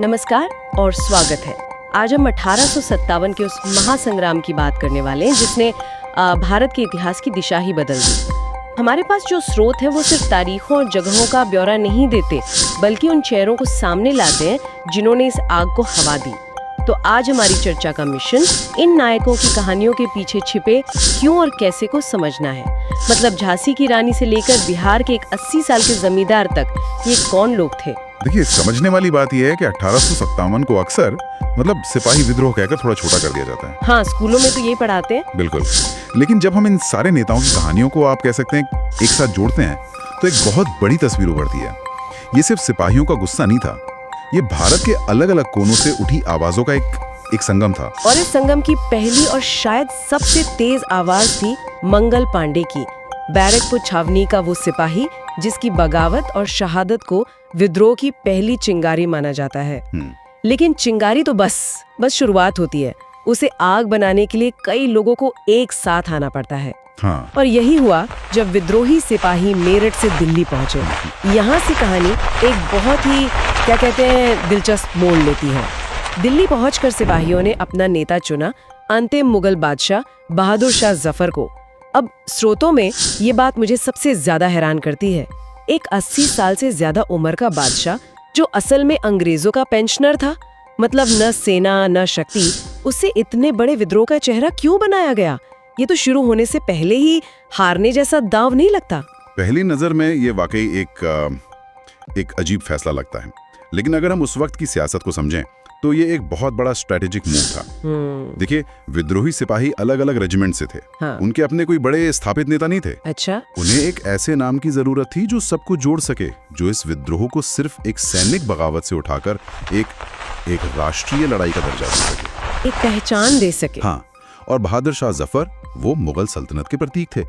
नमस्कार और स्वागत है। आज हम 1857 के उस महासंग्राम की बात करने वाले हैं जिसने भारत के इतिहास की दिशा ही बदल दी। हमारे पास जो स्रोत है वो सिर्फ तारीखों और जगहों का ब्यौरा नहीं देते, बल्कि उन चेहरों को सामने लाते हैं जिन्होंने इस आग को हवा दी। तो आज हमारी चर्चा का मिशन इन नायकों की कहानियों के पीछे छिपे क्यों और कैसे को समझना है। मतलब झांसी की रानी से लेकर बिहार के एक 80 साल के जमींदार तक ये कौन लोग थे। देखिए, समझने वाली बात यह है कि 1857 को अक्सर सिपाही विद्रोह कहकर थोड़ा छोटा कर दिया जाता है। हाँ, स्कूलों में तो ये पढ़ाते हैं। बिल्कुल, लेकिन जब हम इन सारे नेताओं की कहानियों को आप कह सकते हैं एक साथ जोड़ते हैं तो एक बहुत बड़ी तस्वीर उभरती है। ये सिर्फ सिपाहियों का गुस्सा नहीं था, ये भारत के अलग अलग कोनों से उठी आवाजों का एक संगम था। और इस संगम की पहली और शायद सबसे तेज आवाज थी मंगल पांडे की, बैरकपुर छावनी का वो सिपाही जिसकी बगावत और शहादत को विद्रोह की पहली चिंगारी माना जाता है। लेकिन चिंगारी तो बस शुरुआत होती है। उसे आग बनाने के लिए कई लोगों को एक साथ आना पड़ता है। हाँ। और यही हुआ जब विद्रोही सिपाही मेरठ से दिल्ली पहुंचे। यहाँ से कहानी एक बहुत ही दिलचस्प मोड़ लेती है। दिल्ली पहुंचकर सिपाहियों ने अपना नेता चुना, अंतिम मुगल बादशाह बहादुर शाह जफर को। अब स्रोतों में ये बात मुझे सबसे ज्यादा हैरान करती है। एक 80 साल से ज्यादा उम्र का बादशाह जो असल में अंग्रेजों का पेंशनर था, मतलब न सेना न शक्ति, उससे इतने बड़े विद्रोह का चेहरा क्यों बनाया गया? ये तो शुरू होने से पहले ही हारने जैसा दांव नहीं लगता? पहली नजर में ये वाकई एक अजीब फैसला लगता है, लेकिन अगर हम उस वक्त की सियासत को समझें तो ये एक बहुत बड़ा स्ट्रेटेजिक मूव था। देखिए, विद्रोही सिपाही अलग अलग रेजिमेंट से थे। हाँ। उनके अपने कोई बड़े स्थापित नेता नहीं थे। अच्छा। उन्हें एक ऐसे नाम की जरूरत थी जो सबको जोड़ सके, जो इस विद्रोह को सिर्फ एक सैनिक बगावत से उठाकर एक राष्ट्रीय लड़ाई का दर्जा दे सके, एक पहचान दे सके। हाँ, और बहादुर शाह जफर वो मुगल सल्तनत के प्रतीक थे,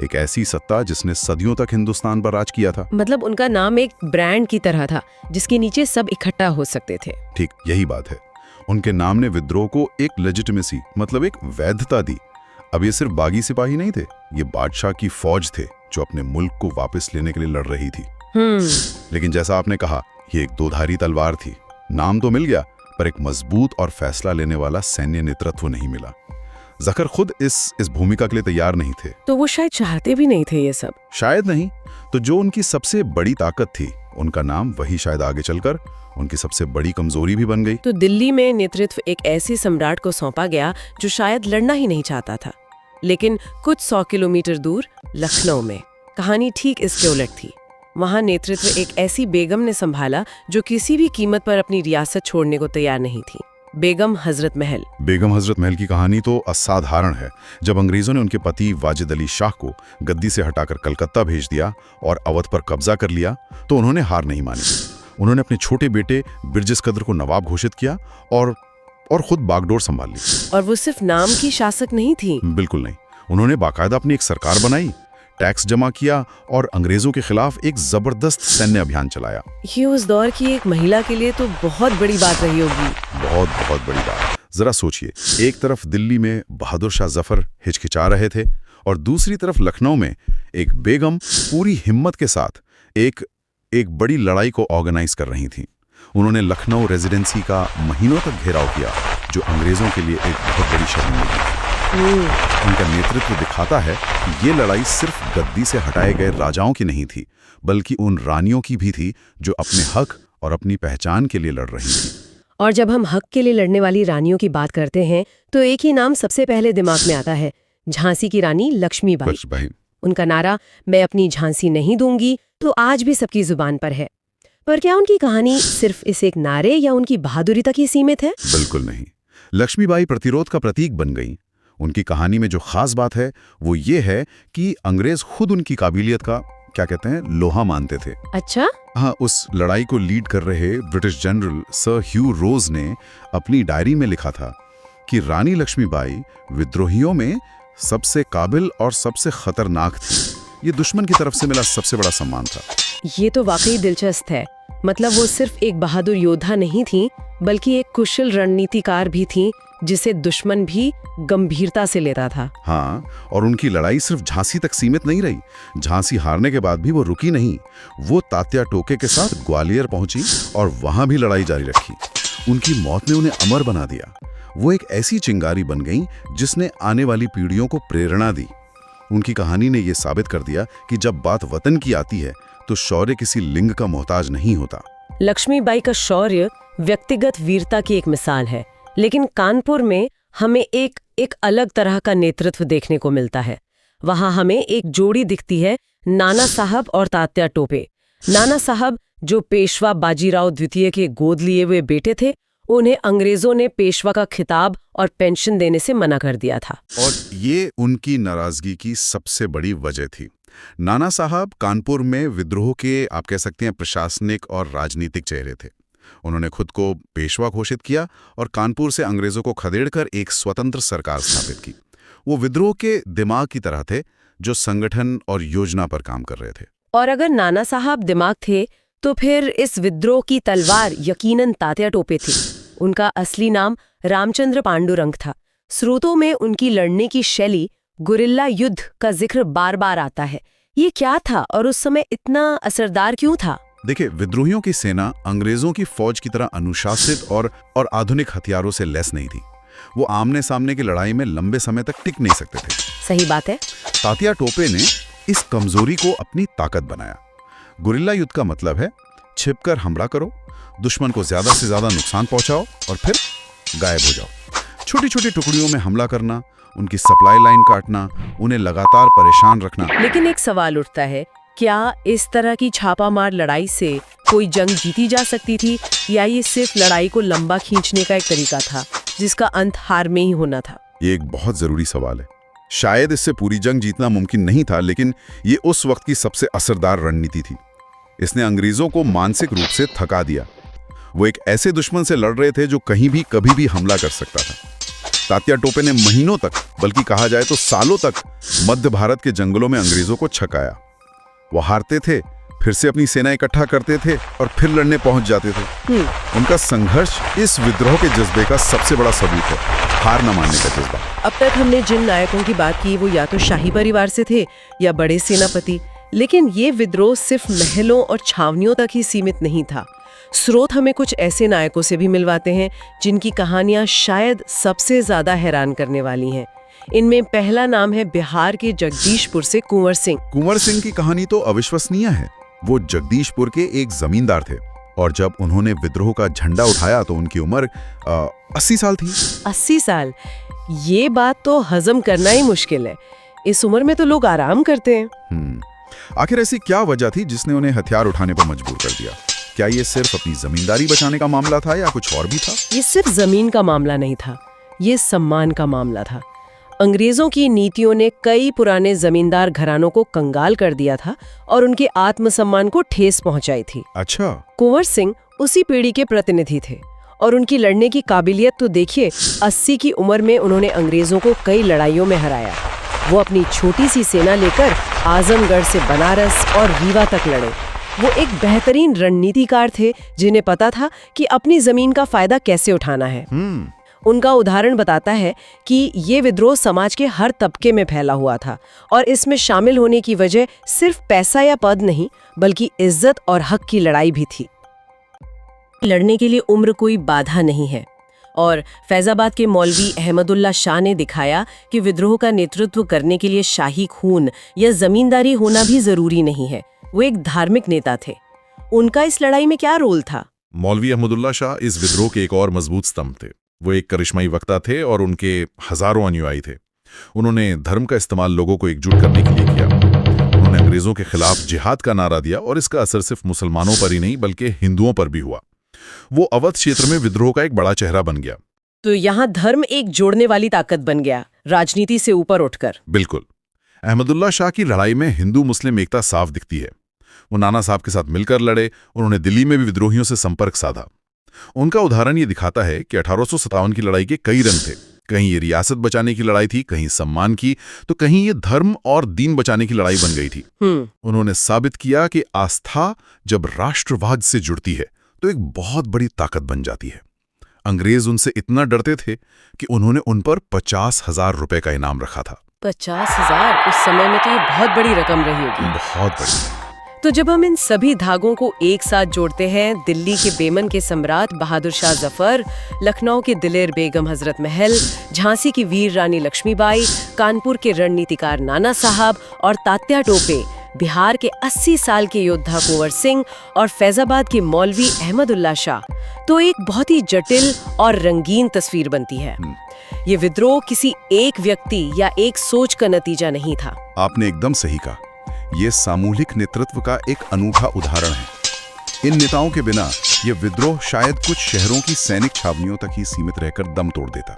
एक ऐसी सत्ता जिसने सदियों तक हिंदुस्तान पर राज किया था। मतलब उनका नाम एक ब्रांड की तरह था जिसके नीचे सब इकट्ठा हो सकते थे। ठीक यही बात है। उनके नाम ने विद्रोह को एक लेजिटिमेसी, मतलब एक वैधता दी। अब ये सिर्फ बागी सिपाही नहीं थे, ये बादशाह की फौज थे जो अपने मुल्क को वापस लेने के लिए लड़ रही थी। लेकिन जैसा आपने कहा, ये एक दोधारी तलवार थी। नाम तो मिल गया, पर एक मजबूत और फैसला लेने वाला सैन्य नेतृत्व नहीं मिला। जफर खुद इस भूमिका के लिए तैयार नहीं थे। तो वो शायद चाहते भी नहीं थे ये सब। शायद नहीं, तो जो उनकी सबसे बड़ी ताकत थी, उनका नाम वही शायद आगे चलकर उनकी सबसे बड़ी कमजोरी भी बन गई। तो दिल्ली में नेतृत्व एक ऐसे सम्राट को सौंपा गया जो शायद लड़ना ही नहीं चाहता था। लेकिन कुछ 100 किलोमीटर दूर लखनऊ में कहानी ठीक इसके उलट थी। वहां नेतृत्व एक ऐसी बेगम ने संभाला जो किसी भी कीमत पर अपनी रियासत छोड़ने को तैयार नहीं थी। बेगम हजरत महल की कहानी तो असाधारण है। जब अंग्रेजों ने उनके पति वाजिद अली शाह को गद्दी से हटाकर कलकत्ता भेज दिया और अवध पर कब्जा कर लिया, तो उन्होंने हार नहीं मानी। उन्होंने अपने छोटे बेटे बिरजिस कद्र को नवाब घोषित किया और खुद बागडोर संभाल ली। और वो सिर्फ नाम की शासक नहीं थी। बिल्कुल नहीं, उन्होंने बाकायदा अपनी एक सरकार बनाई, टैक्स जमा किया और अंग्रेजों के खिलाफ एक जबरदस्त सैन्य अभियान चलाया। ये उस दौर की एक महिला के लिए तो बहुत बड़ी बात रही होगी। बहुत बड़ी बात। जरा सोचिए, एक तरफ दिल्ली में बहादुर शाह जफर हिचकिचा रहे थे और दूसरी तरफ लखनऊ में एक बेगम पूरी हिम्मत के साथ एक बड़ी लड़ाई को ऑर्गेनाइज कर रही थी। उन्होंने लखनऊ रेजिडेंसी का महीनों तक घेराव किया, जो अंग्रेजों के लिए एक बहुत बड़ी शर्मिंदगी थी। उनका नेतृत्व दिखाता है कि ये लड़ाई सिर्फ गद्दी से हटाए गए राजाओं की नहीं थी, बल्कि उन रानियों की भी थी जो अपने हक और अपनी पहचान के लिए लड़ रही थी। और जब हम हक के लिए लड़ने वाली रानियों की बात करते हैं तो एक ही नाम सबसे पहले दिमाग में आता है, झांसी की रानी लक्ष्मीबाई। उनका नारा, मैं अपनी झांसी नहीं दूंगी, तो आज भी सबकी जुबान पर है। पर क्या उनकी कहानी सिर्फ इस एक नारे या उनकी बहादुरी तक ही सीमित है? बिल्कुल नहीं। लक्ष्मीबाई प्रतिरोध का प्रतीक बन गई। उनकी कहानी में जो खास बात है वो ये है कि अंग्रेज खुद उनकी काबिलियत का लोहा मानते थे। अच्छा? हाँ, उस लड़ाई को लीड कर रहे ब्रिटिश जनरल सर ह्यू रोज ने अपनी डायरी में लिखा था कि रानी लक्ष्मीबाई विद्रोहियों में सबसे काबिल और सबसे खतरनाक थी। ये दुश्मन की तरफ से मिला सबसे बड़ा सम्मान था। ये तो वाकई दिलचस्प है। मतलब वो सिर्फ एक बहादुर योद्धा नहीं थी, बल्कि एक कुशल रणनीतिकार भी थी, जिसे दुश्मन भी गंभीरता से लेता था। हाँ, और उनकी लड़ाई सिर्फ झांसी तक सीमित नहीं रही। झांसी हारने के बाद भी वो रुकी नहीं। वो तात्या टोके के साथ ग्वालियर पहुंची और वहां भी लड़ाई जारी रखी। उनकी मौत ने उन्हें अमर बना दिया। वो एक ऐसी चिंगारी बन गई जिसने आने वाली पीढ़ियों को प्रेरणा दी। उनकी कहानी ने यह साबित कर दिया कि जब बात वतन की आती है तो शौर्य किसी लिंग का मोहताज नहीं होता। लक्ष्मीबाई का शौर्य व्यक्तिगत वीरता की एक मिसाल है, लेकिन कानपुर में हमें एक अलग तरह का नेतृत्व देखने को मिलता है। वहां हमें एक जोड़ी दिखती है, नाना साहब और तात्या टोपे। नाना साहब जो पेशवा बाजीराव द्वितीय के गोद लिए हुए बेटे थे, उन्हें अंग्रेजों ने पेशवा का खिताब और पेंशन देने से मना कर दिया था। और ये उनकी नाराजगी की सबसे बड़ी वजह थी। नाना साहब कानपुर में विद्रोह के, आप कह सकते हैं, प्रशासनिक और राजनीतिक चेहरे थे। उन्होंने खुद को पेशवा घोषित किया और कानपुर से अंग्रेजों को खदेड़कर एक स्वतंत्र सरकार स्थापित की। वो विद्रोह के दिमाग की तरह थे, जो संगठन और योजना पर काम कर रहे थे। और अगर नाना साहब दिमाग थे, तो फिर इस विद्रोह की तलवार यकीनन तात्या टोपे थी। उनका असली नाम रामचंद्र पांडुरंग था। स्रोतों में उनकी लड़ने की शैली, गुरिल्ला युद्ध का जिक्र बार बार आता है। ये क्या था और उस समय इतना असरदार क्यों था? देखिए, विद्रोहियों की सेना अंग्रेजों की फौज की तरह अनुशासित और आधुनिक हथियारों से लैस नहीं थी। वो आमने सामने की लड़ाई में लंबे समय तक टिक नहीं सकते थे। सही बात है। तात्या टोपे ने इस कमजोरी को अपनी ताकत बनाया। गुरिल्ला युद्ध का मतलब है छिपकर हमला करो, दुश्मन को ज्यादा से ज्यादा नुकसान पहुंचाओ और फिर गायब हो जाओ। छोटी छोटी टुकड़ियों में हमला करना, उनकी सप्लाई लाइन काटना, उन्हें लगातार परेशान रखना। लेकिन एक सवाल उठता है, क्या इस तरह की छापामार लड़ाई से कोई जंग जीती जा सकती थी, या ये सिर्फ लड़ाई को लंबा खींचने का एक तरीका था जिसका अंत हार में ही होना था? ये एक बहुत जरूरी सवाल है। शायद इससे पूरी जंग जीतना मुमकिन नहीं था, लेकिन ये उस वक्त की सबसे असरदार रणनीति थी। इसने अंग्रेजों को मानसिक रूप से थका दिया। वो एक ऐसे दुश्मन से लड़ रहे थे जो कहीं भी कभी भी हमला कर सकता था। तात्या टोपे ने महीनों तक, बल्कि कहा जाए तो सालों तक, मध्य भारत के जंगलों में अंग्रेजों को छकाया। वो हारते थे, फिर से अपनी सेना इकट्ठा करते थे और फिर लड़ने पहुंच जाते थे। उनका संघर्ष इस विद्रोह के जज्बे का सबसे बड़ा सबूत है, हार न मानने का जज्बा। अब तक हमने जिन नायकों की बात की, वो या तो शाही परिवार से थे या बड़े सेनापति, लेकिन ये विद्रोह सिर्फ महलों और छावनियों तक ही सीमित नहीं था। स्रोत हमें कुछ ऐसे नायकों से भी मिलवाते हैं जिनकी कहानियां शायद सबसे ज्यादा हैरान करने वाली हैं। इनमें पहला नाम है बिहार के जगदीशपुर से कुंवर सिंह। कुंवर सिंह की कहानी तो अविश्वसनीय है। वो जगदीशपुर के एक जमींदार थे और जब उन्होंने विद्रोह का झंडा उठाया तो उनकी उम्र 80 साल थी। 80 साल? ये बात तो हजम करना ही मुश्किल है। इस उम्र में तो लोग आराम करते हैं। आखिर ऐसी क्या वजह थी जिसने उन्हें हथियार उठाने पर मजबूर कर दिया? क्या ये सिर्फ अपनी जमींदारी बचाने का मामला था या कुछ और भी था? ये सिर्फ जमीन का मामला नहीं था, ये सम्मान का मामला था। अंग्रेजों की नीतियों ने कई पुराने जमींदार घरानों को कंगाल कर दिया था और उनके आत्मसम्मान को ठेस पहुंचाई थी। अच्छा। कुंवर सिंह उसी पीढ़ी के प्रतिनिधि थे और उनकी लड़ने की काबिलियत तो देखिए। 80 की उम्र में उन्होंने अंग्रेजों को कई लड़ाइयों में हराया। वो अपनी छोटी सी सेना लेकर आजमगढ़ से बनारस और रीवा तक लड़े। वो एक बेहतरीन रणनीतिकार थे जिन्हें पता था कि अपनी जमीन का फायदा कैसे उठाना है। उनका उदाहरण बताता है कि ये विद्रोह समाज के हर तबके में फैला हुआ था और इसमें शामिल होने की वजह सिर्फ पैसा या पद नहीं, बल्कि इज्जत और हक की लड़ाई भी थी। लड़ने के लिए उम्र कोई बाधा नहीं है और फैजाबाद के मौलवी अहमदुल्ला शाह ने दिखाया कि विद्रोह का नेतृत्व करने के लिए शाही खून या जमींदारी होना भी जरूरी नहीं है। वो एक धार्मिक नेता थे। उनका इस लड़ाई में क्या रोल था? मौलवी अहमदुल्ला शाह इस विद्रोह के एक और मजबूत स्तंभ थे। वो एक करिश्माई वक्ता थे और उनके हजारों अनुयायी थे। उन्होंने धर्म का इस्तेमाल लोगों को एकजुट करने के लिए किया। उन्होंने अंग्रेजों के खिलाफ जिहाद का नारा दिया और इसका असर सिर्फ मुसलमानों पर ही नहीं बल्कि हिंदुओं पर भी हुआ। वो अवध क्षेत्र में विद्रोह का एक बड़ा चेहरा बन गया। तो यहाँ धर्म एक जोड़ने वाली ताकत बन गया, राजनीति से ऊपर उठकर। बिल्कुल। अहमदुल्ला शाह की लड़ाई में हिंदू मुस्लिम एकता साफ दिखती है। वो नाना साहब के साथ मिलकर लड़े। उन्होंने दिल्ली में भी विद्रोहियों से संपर्क साधा। उनका उदाहरण ये दिखाता है कि 1857 की लड़ाई के कई रंग थे। कहीं ये रियासत बचाने की लड़ाई थी, कहीं सम्मान की, तो कहीं ये धर्म और दीन बचाने की लड़ाई बन गई थी। उन्होंने साबित किया कि आस्था जब राष्ट्रवाद से जुड़ती है तो एक बहुत बड़ी ताकत बन जाती है। अंग्रेज उनसे इतना डरते थे कि उन्होंने उन पर 50,000 रुपए का इनाम रखा था। 50,000 उस समय में तो ये बहुत बड़ी रकम रही होगी। बहुत बड़ी। तो जब हम इन सभी धागों को एक साथ जोड़ते हैं, दिल्ली के बेमन के सम्राट बहादुर शाह जफर, लखनऊ के दिलेर बेगम हजरत महल, झांसी की वीर रानी लक्ष्मीबाई, कानपुर के रणनीतिकार नाना साहब और तात्या टोपे, बिहार के 80 साल के योद्धा कुंवर सिंह और फैजाबाद के मौलवी अहमदुल्ला शाह, तो एक बहुत ही जटिल और रंगीन तस्वीर बनती है। ये विद्रोह किसी एक व्यक्ति या एक सोच का नतीजा नहीं था। आपने एकदम सही कहा। ये सामूहिक नेतृत्व का एक अनूठा उदाहरण है। इन नेताओं के बिना ये विद्रोह शायद कुछ शहरों की सैनिक छावनियों तक ही सीमित रहकर दम तोड़ देता।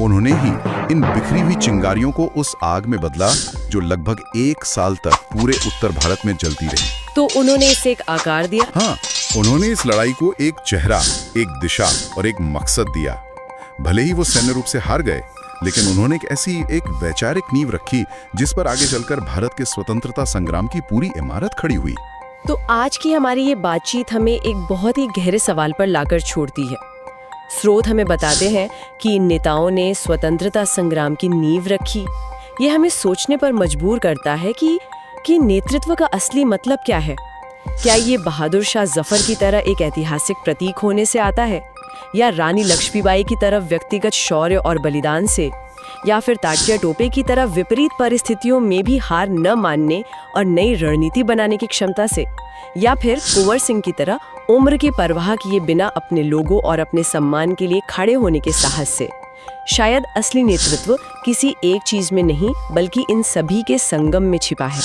उन्होंने ही इन बिखरी हुई चिंगारियों को उस आग में बदला जो लगभग 1 साल तक पूरे उत्तर भारत में जलती रही। तो उन्होंने इसे एक आकार दिया। हाँ, उन्होंने इस लड़ाई को एक चेहरा, एक दिशा और एक मकसद दिया। भले ही वो सैन्य रूप से हार गए, लेकिन उन्होंने एक वैचारिक नींव रखी जिस पर आगे चलकर भारत के स्वतंत्रता संग्राम की पूरी इमारत खड़ी हुई। तो आज की हमारी ये बातचीत हमें एक बहुत ही गहरे सवाल पर लाकर छोड़ती है। स्रोत हमें बताते हैं कि इन नेताओं ने स्वतंत्रता संग्राम की नींव रखी। ये हमें सोचने पर मजबूर करता है कि नेतृत्व का असली मतलब क्या है। क्या ये बहादुर शाह जफर की तरह एक ऐतिहासिक प्रतीक होने से आता है, या रानी लक्ष्मीबाई की तरह व्यक्तिगत शौर्य और बलिदान से, या फिर तात्या टोपे की तरह विपरीत परिस्थितियों में भी हार न मानने और नई रणनीति बनाने की क्षमता से, या फिर कुंवर सिंह की तरह उम्र की परवाह किए बिना अपने लोगों और अपने सम्मान के लिए खड़े होने के साहस से। शायद असली नेतृत्व किसी एक चीज में नहीं, बल्कि इन सभी के संगम में छिपा है।